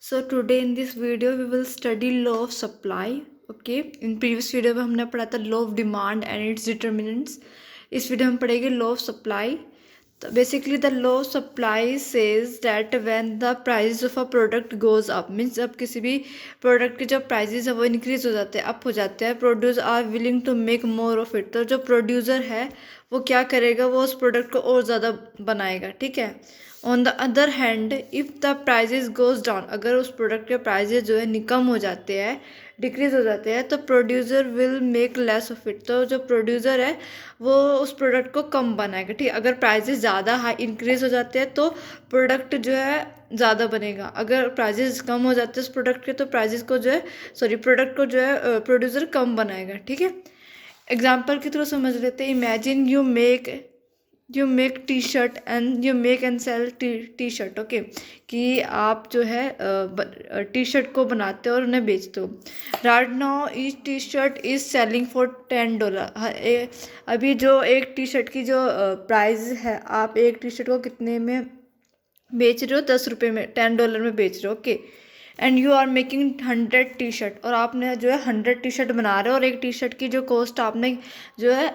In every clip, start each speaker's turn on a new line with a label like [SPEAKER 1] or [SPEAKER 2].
[SPEAKER 1] So today in this video we will study law of supply. Okay, in previous video में हमने पढ़ा था law of demand and its determinants. इस video में पढ़ेंगे law of supply. तो basically the law of supply says that when the prices of a product goes up, means जब किसी भी प्रोडक्ट के जो प्राइजेस है वो इंक्रीज हो जाते हैं, अप हो जाते हैं, produce are willing to make more of it. तो जो प्रोड्यूसर है वो क्या करेगा, वो उस प्रोडक्ट को और ज़्यादा बनाएगा. ठीक है. On the other hand if the prices goes down, अगर उस प्रोडक्ट के प्राइजेस जो है कम हो जाते हैं, डिक्रीज हो जाते हैं, तो producer will make less of it. तो जो प्रोड्यूसर है वो उस प्रोडक्ट को कम बनाएगा. ठीक है. अगर प्राइजेस ज़्यादा हाई इंक्रीज हो जाते हैं तो प्रोडक्ट जो है ज़्यादा बनेगा. अगर प्राइजेस कम हो जाते हैं उस प्रोडक्ट के तो प्राइजेस को जो है प्रोडक्ट को जो है प्रोड्यूसर कम बनाएगा. ठीक है. एग्जाम्पल के थ्रू समझ लेते हैं. Imagine you make T shirt and you make and sell T shirt. Okay, कि आप जो है टी शर्ट को बनाते हो और उन्हें बेचते हो. Right now each T shirt is selling for $10. अभी जो एक टी शर्ट की जो प्राइस है, आप एक टी शर्ट को कितने में बेच रहे हो? $10 में, $10 में बेच रहे हो. Okay, and you are making 100 T shirt, और आपने जो है 100 टी शर्ट बना रहे हो, और एक टी शर्ट की जो कॉस्ट आपने जो है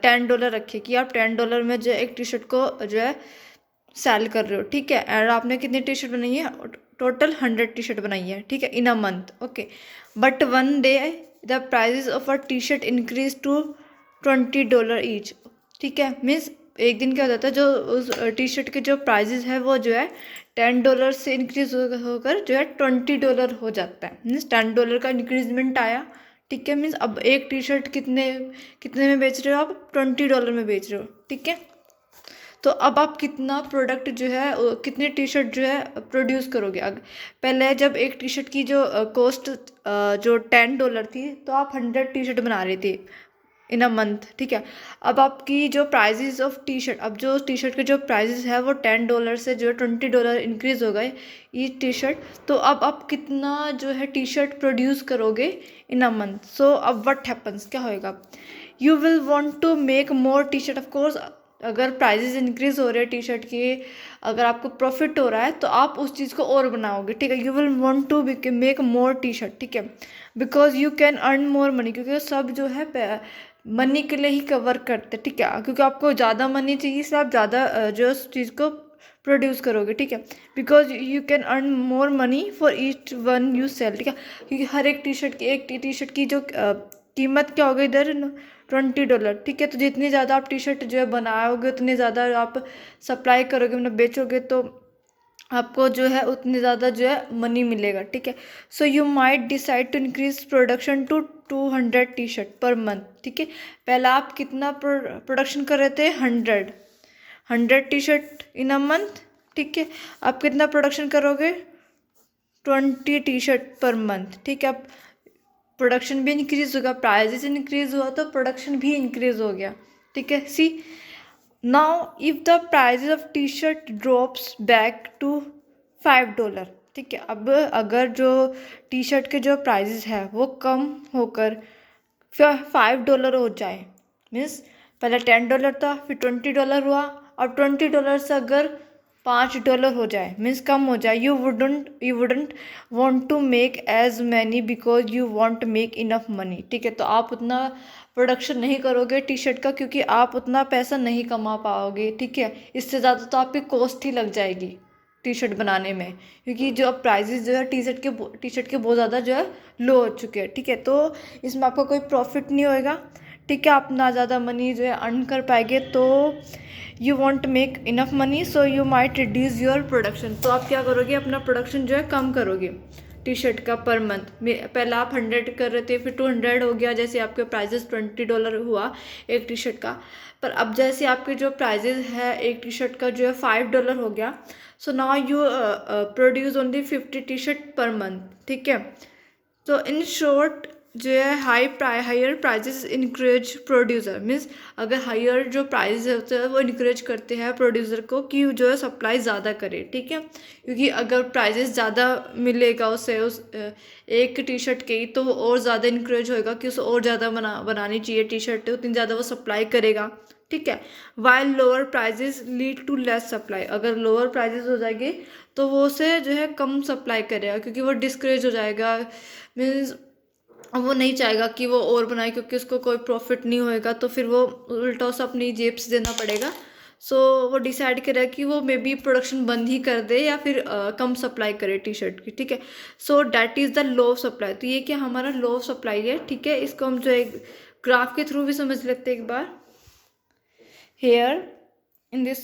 [SPEAKER 1] $10 रखी कि आप $10 में जो एक टी शर्ट को जो है सेल कर रहे हो. ठीक है. और आपने कितनी टी शर्ट बनाई है? टोटल 100 टी शर्ट बनाई है. ठीक है, in a month. Okay, but one day the prices of a T shirt increase to $20 each. ठीक है. मीन्स एक दिन क्या हो जाता है, जो उस टी शर्ट के जो प्राइजेस है वो जो है $10 से इंक्रीज होकर जो है $20 हो जाता है. मीन्स $10 का इंक्रीजमेंट आया. ठीक है. मीन्स अब एक टी शर्ट कितने कितने में बेच रहे हो? आप $20 में बेच रहे हो. ठीक है. तो अब आप कितना प्रोडक्ट जो है, कितनी टी शर्ट जो है प्रोड्यूस करोगे? पहले जब एक टी शर्ट की जो कॉस्ट जो $10 थी, तो आप 100 टी शर्ट बना रहे थे इन अ मंथ. ठीक है. अब आपकी जो प्राइजेस ऑफ टी शर्ट, अब जो टी शर्ट के जो प्राइजेस है वो $10 से जो है $20 इंक्रीज हो गए ये टी शर्ट. तो अब आप कितना जो है टी शर्ट प्रोड्यूस करोगे इन अ मंथ? सो अब व्हाट हैपन्स, क्या होएगा? You will want to make more T shirt. Of course, अगर प्राइजेस इंक्रीज हो रहे हैं टी शर्ट की, अगर आपको प्रॉफिट हो रहा है तो आप उस चीज़ को और बनाओगे. ठीक है. You will want to make more T shirt. ठीक है. Because you can earn more money, क्योंकि सब जो है मनी के लिए ही कवर करते. ठीक है. क्योंकि आपको ज़्यादा मनी चाहिए, इसलिए आप ज़्यादा जो उस चीज़ को प्रोड्यूस करोगे. ठीक है. Because you can earn more money for each one you sell. ठीक है. क्योंकि हर एक टी शर्ट की जो कीमत क्या होगी इधर? $20. ठीक है. तो जितनी ज़्यादा आप टी शर्ट जो है बनाओगे, उतनी ज़्यादा आप सप्लाई करोगे, मतलब बेचोगे, तो आपको जो है उतनी ज़्यादा जो है मनी मिलेगा. ठीक है. So you might decide to increase production to 200 T shirt per month. ठीक है. पहले आप कितना प्रोडक्शन कर रहे थे? 100 T shirt in a month. ठीक है. आप कितना प्रोडक्शन करोगे? 20 टी शर्ट पर मंथ. ठीक है. आप प्रोडक्शन भी इंक्रीज होगा, प्राइजेस इंक्रीज हुआ तो प्रोडक्शन भी इंक्रीज हो गया. ठीक है. See now if the prices of T shirt drops back to $5. ठीक है. अब अगर जो टी शर्ट के जो प्राइजेस है वो कम होकर $5 हो जाए, मीन्स पहले $10 था, फिर $20 हुआ, और $20 से अगर $5 हो जाए, मीन्स कम हो जाए, you wouldn't want to make as many because you want make enough money. ठीक है. तो आप उतना प्रोडक्शन नहीं करोगे टी शर्ट का, क्योंकि आप उतना पैसा नहीं कमा पाओगे. ठीक है. इससे ज़्यादा तो आपकी कॉस्ट ही लग जाएगी टी शर्ट बनाने में, क्योंकि जो अब प्राइजेस जो है टी शर्ट के बहुत ज़्यादा जो है लो हो चुके हैं. ठीक है. तो इसमें आपका कोई प्रॉफिट नहीं होएगा. ठीक है. आप ना ज़्यादा मनी जो है अर्न कर पाएंगे, तो you want make enough money, so you might reduce your production. तो आप क्या करोगे? अपना प्रोडक्शन जो है कम करोगे टी शर्ट का पर मंथ. पहले आप 100 कर रहे थे, फिर 200 हो गया, जैसे आपके प्राइजेस $20 हुआ एक टी शर्ट का. पर अब जैसे आपके जो प्राइजेस है एक टी शर्ट का जो है $5 हो गया, so now you produce only 50 T shirt per month. ठीक है. तो इन शॉर्ट जो है हायर प्राइजेस इनक्रेज प्रोड्यूसर, मीन्स अगर हायर जो प्राइस होते हैं वो इनक्रेज करते हैं प्रोड्यूसर को कि जो है सप्लाई ज़्यादा करे. ठीक है. क्योंकि अगर प्राइजेस ज़्यादा मिलेगा उसे उस एक टी शर्ट के ही, तो वो और ज़्यादा इनक्रेज होएगा कि उसे और ज़्यादा बनानी चाहिए टी शर्ट, उतनी ज़्यादा वो सप्लाई करेगा. ठीक है। While lower prices lead to less supply, अगर लोअर प्राइजेस हो जाएंगे तो वो उसे जो है कम सप्लाई करेगा, क्योंकि वो डिस्करेज हो जाएगा, मीन्स वो नहीं चाहेगा कि वो और बनाए, क्योंकि उसको कोई प्रॉफिट नहीं होएगा, तो फिर वो उल्टा उसे अपनी जेब से देना पड़ेगा। सो वो डिसाइड करेगा कि वो मे बी प्रोडक्शन बंद ही कर दे या फिर कम सप्लाई करे टी शर्ट की, ठीक है। So that is the law of supply. तो ये क्या हमारा लॉ ऑफ सप्लाई है, ठीक है। इसको हम जो है ग्राफ के थ्रू भी समझ लेते हैं एक बार। Here in this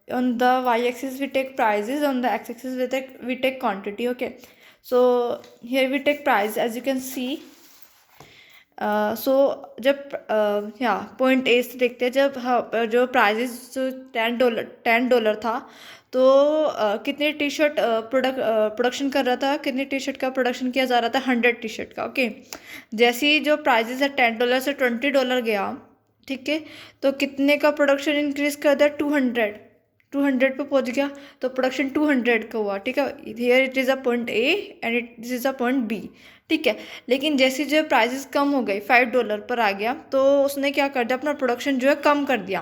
[SPEAKER 1] on the y-axis we take prices, on the x-axis we take quantity, okay. So here we take price, as you can see. सो जब पॉइंट ए से देखते हैं, जब जो प्राइजेस $10 था, तो कितने टी शर्ट प्रोडक्शन कर रहा था, कितने टी शर्ट का प्रोडक्शन किया जा रहा था, 100 टी शर्ट का, ओके। जैसे ही जो प्राइजेस है $10 से $20 गया, ठीक है, तो कितने का प्रोडक्शन इंक्रीज कर दिया, 200 पे पहुंच गया, तो प्रोडक्शन 200 का हुआ, ठीक है। Here it is a point A and this is a point B, ठीक है। लेकिन जैसे जो प्राइसेस कम हो गई, $5 पर आ गया, तो उसने क्या कर दिया, अपना प्रोडक्शन जो है कम कर दिया,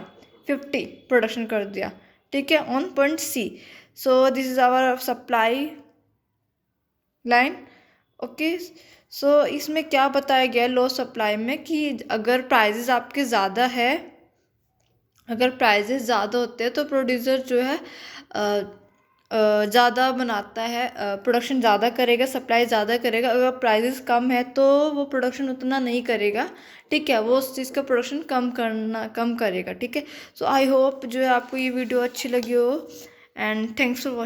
[SPEAKER 1] 50 प्रोडक्शन कर दिया, ठीक है, on point C. So this is our supply line, okay. So इसमें क्या बताया गया लो सप्लाई में, कि अगर प्राइजेस आपके ज़्यादा है, अगर प्राइजेस ज़्यादा होते हैं तो प्रोड्यूसर जो है ज़्यादा बनाता है, प्रोडक्शन ज़्यादा करेगा, सप्लाई ज़्यादा करेगा। अगर प्राइजेस कम है तो वो प्रोडक्शन उतना नहीं करेगा, ठीक है, वो उस चीज़ का प्रोडक्शन कम करेगा, ठीक है। सो आई होप जो है आपको ये वीडियो अच्छी लगी हो, एंड थैंक्स फॉर वॉचिंग।